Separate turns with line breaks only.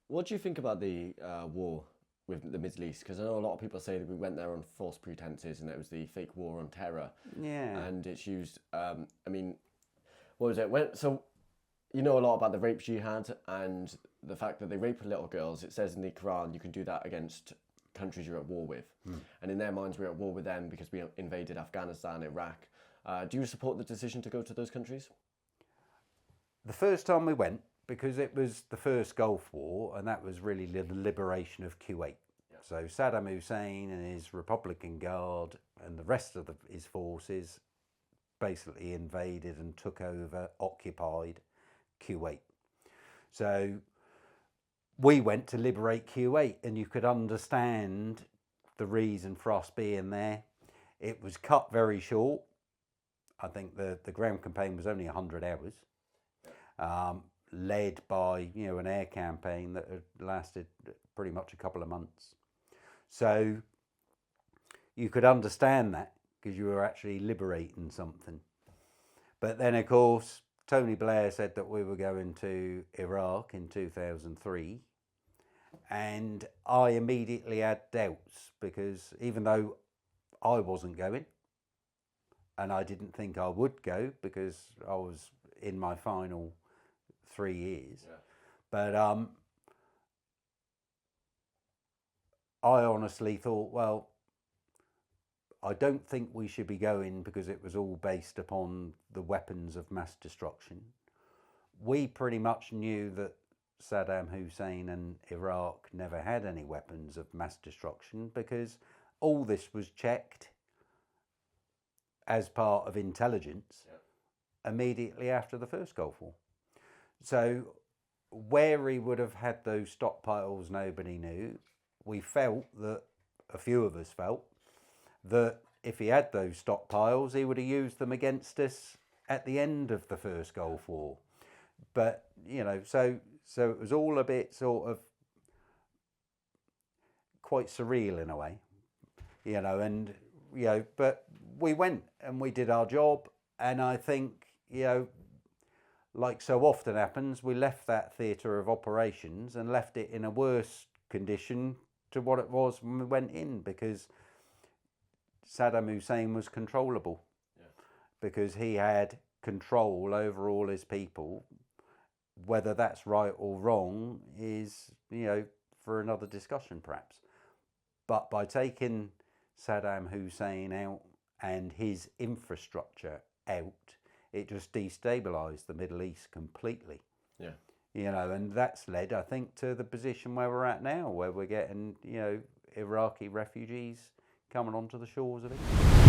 What do you think about the war with the Middle East? Because I know a lot of people say that we went there on false pretenses and it was the fake war on terror,
Yeah.
and it's used. I mean, what was it? So you know a lot about the rape jihad and the fact that they rape little girls. It says in the Quran you can do that against countries you're at war with, and in their minds we're at war with them because we invaded Afghanistan, Iraq. Do you support the decision to go to those countries?
The first time we went, because it was the first Gulf War, and that was really the liberation of Kuwait. Yeah. So Saddam Hussein and his Republican Guard and the rest of his forces basically invaded and took over, occupied Kuwait. So we went to liberate Kuwait, and you could understand the reason for us being there. It was cut very short. I think the ground campaign was only 100 hours. Led by an air campaign that had lasted pretty much a couple of months. So you could understand that because you were actually liberating something. But then, of course, Tony Blair said that we were going to Iraq in 2003, and I immediately had doubts because even though I wasn't going, and I didn't think I would go because I was in my final 3 years. Yeah. But I honestly thought, well, I don't think we should be going because it was all based upon the weapons of mass destruction. We pretty much knew that Saddam Hussein and Iraq never had any weapons of mass destruction because all this was checked as part of intelligence immediately after the first Gulf War. So where he would have had those stockpiles, nobody knew. We felt that, a few of us felt, that if he had those stockpiles, he would have used them against us at the end of the first Gulf War. But, so it was all a bit sort of quite surreal in a way, but we went and we did our job. And I think, like so often happens, we left that theatre of operations and left it in a worse condition to what it was when we went in because Saddam Hussein was controllable. Yeah. Because he had control over all his people. Whether that's right or wrong is, for another discussion perhaps. But by taking Saddam Hussein out and his infrastructure out, it just destabilised the Middle East completely. Yeah. And that's led, I think, to the position where we're at now, where we're getting, Iraqi refugees coming onto the shores of England.